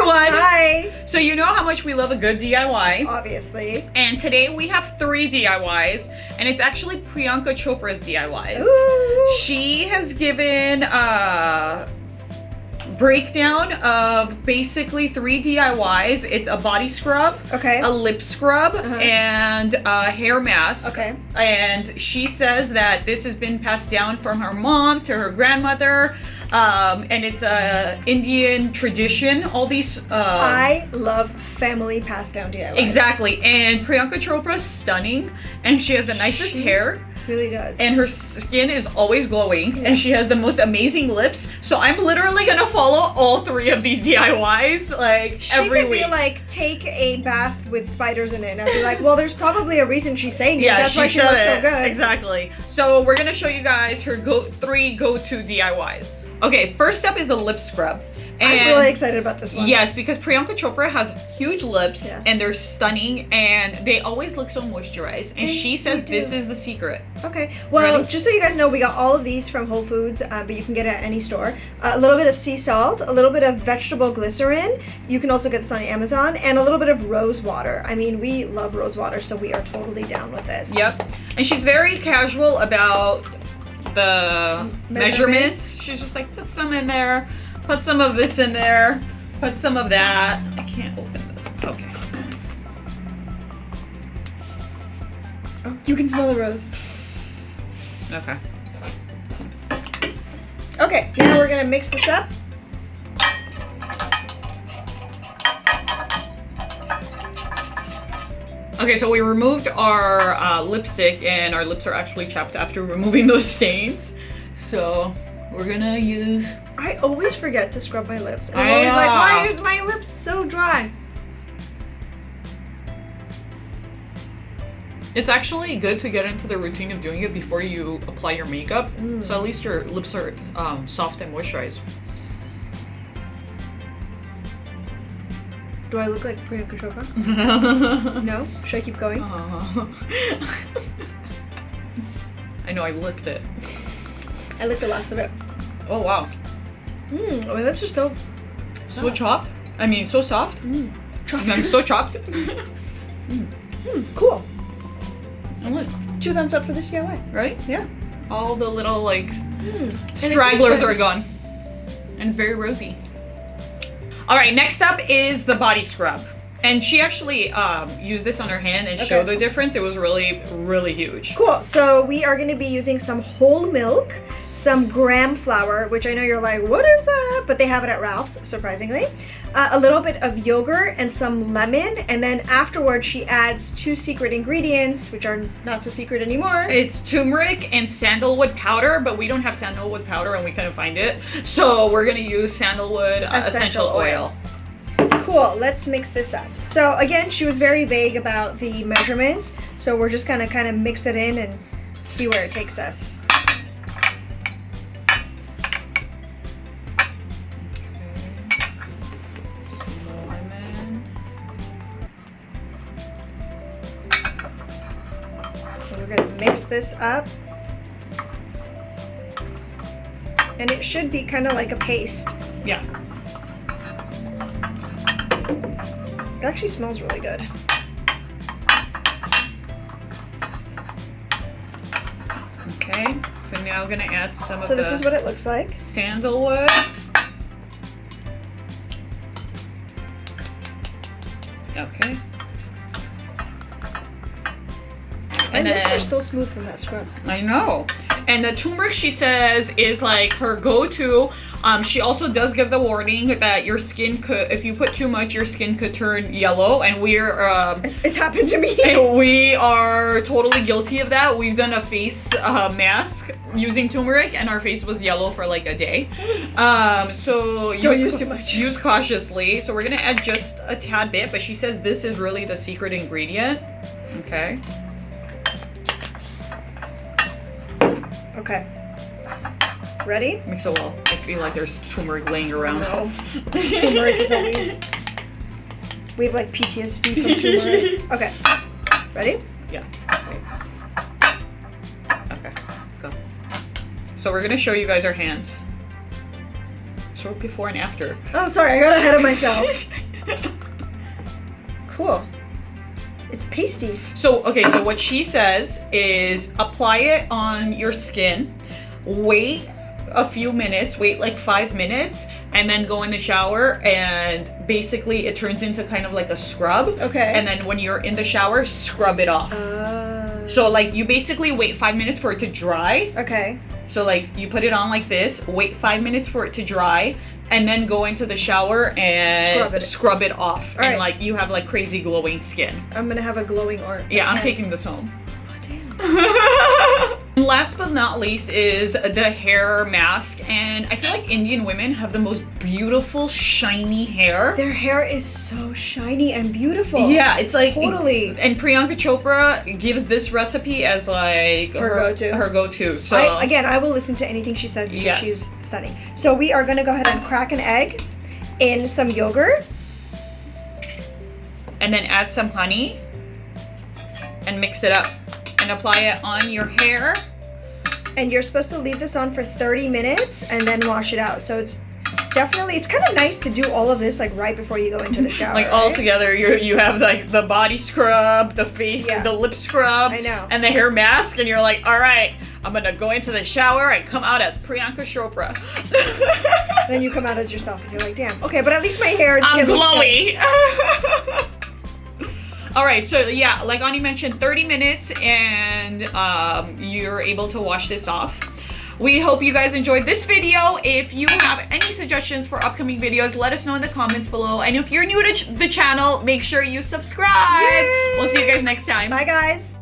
everyone! Hi! So you know how much we love a good DIY. Obviously. And today we have 3 DIYs, and it's actually Priyanka Chopra's DIYs. Ooh. She has given a breakdown of basically 3 DIYs. It's a body scrub, Okay. a lip scrub, and a hair mask. Okay. And she says that this has been passed down from her mom to her grandmother. And it's a Indian tradition. All these. I love family passed down DIYs. Exactly. And Priyanka Chopra is stunning, and she has the nicest hair. Really does. And her skin is always glowing, and she has the most amazing lips. So I'm literally gonna follow all 3 of these DIYs like every week. She could be like, take a bath with spiders in it, and I'd be like, well, there's probably a reason she's saying it. Yeah, That's why she looks so good. Exactly. So we're gonna show you guys her 3 go-to DIYs. Okay, first up is the lip scrub. And I'm really excited about this one. Yes, because Priyanka Chopra has huge lips, Yeah. and they're stunning, and they always look so moisturized. And she says do. this is the secret. Okay. Well, Ready? just so you guys know, we got all of these from Whole Foods, but you can get it at any store. A little bit of sea salt, a little bit of vegetable glycerin. You can also get this on Amazon, and a little bit of rose water. I mean, we love rose water, so we are totally down with this. Yep. And she's very casual about the measurements. She's just like, put some in there, put some of this in there, put some of that. I can't open this. Okay. Oh, you can smell the rose. Okay. Okay, now we're gonna mix this up. Okay, so we removed our lipstick, and our lips are actually chapped after removing those stains. So we're gonna use... I always forget to scrub my lips. And I'm I always like, know. why is my lips so dry? It's actually good to get into the routine of doing it before you apply your makeup. So at least your lips are soft and moisturized. Do I look like Priyanka Chopra? No? Should I keep going? I know, I licked it. I licked the last of it. Oh, wow. My lips are still So chopped. I mean, so soft. chopped. I'm so chopped. Cool. And look, 2 thumbs up for this DIY. right? Yeah. All the little, like, tastes stragglers good. are gone. And it's very rosy. All right, next up is the body scrub. And she actually used this on her hand and showed the difference. It was really, really huge. Cool. So we are going to be using some whole milk, some graham flour, which I know you're like, what is that? But they have it at Ralph's, surprisingly. A little bit of yogurt and some lemon. And then afterwards, she adds 2 secret ingredients, which are not so secret anymore. It's turmeric and sandalwood powder, but we don't have sandalwood powder and we couldn't find it. So we're gonna use sandalwood essential oil. Cool, let's mix this up. So again, she was very vague about the measurements, so we're just gonna kind of mix it in and see where it takes us. Lemon. So we're gonna mix this up. And it should be kind of like a paste. Yeah. It actually smells really good. Okay, so now I'm gonna add some of So the this is what it looks like. sandalwood. Okay. My lips are still smooth from that scrub. I know. And the turmeric, she says, is like her go-to. She also does give the warning that your skin could, if you put too much, your skin could turn yellow. And It's happened to me. and we are totally guilty of that. We've done a face mask using turmeric, and our face was yellow for like a day. So Don't use too much. Use cautiously. So we're gonna add just a tad bit, but she says this is really the secret ingredient. Okay. Okay. Ready? Mix it well. I feel like there's turmeric laying around. No. Turmeric is always... We have like PTSD from turmeric. Okay. Ready? Yeah. Wait. Okay. Go. So we're gonna show you guys our hands. Show it before and after. Oh, sorry. I got ahead of myself. Cool. It's pasty. So, okay, so what she says is apply it on your skin, wait a few minutes, wait like 5 minutes, and then go in the shower, and basically it turns into kind of like a scrub. Okay. And then when you're in the shower, scrub it off. So like you basically wait 5 minutes for it to dry. Okay. So like you put it on like this, wait 5 minutes for it to dry, and then go into the shower and scrub it off. All and right. like you have like crazy glowing skin. I'm gonna have a glowing orb. Yeah, I'm taking this home. Oh, damn. Last but not least is the hair mask, and I feel like Indian women have the most beautiful shiny hair. Their hair is so shiny and beautiful. Yeah, it's like totally. And Priyanka Chopra gives this recipe as like her go-to. So I will listen to anything she says because she's stunning. So we are gonna go ahead and crack an egg in some yogurt, and then add some honey and mix it up and apply it on your hair. And you're supposed to leave this on for 30 minutes and then wash it out. So it's definitely, it's kind of nice to do all of this like right before you go into the shower. Like all together, you have like the body scrub, the face, the lip scrub, I know, and the hair mask, and you're like, all right, I'm gonna go into the shower and come out as Priyanka Chopra. Then you come out as yourself and you're like, damn, okay, but at least my hair and I'm skin looks glowy. All right, so yeah, like Ani mentioned, 30 minutes and you're able to wash this off. We hope you guys enjoyed this video. If you have any suggestions for upcoming videos, let us know in the comments below. And if you're new to the channel, make sure you subscribe. Yay! We'll see you guys next time. Bye, guys.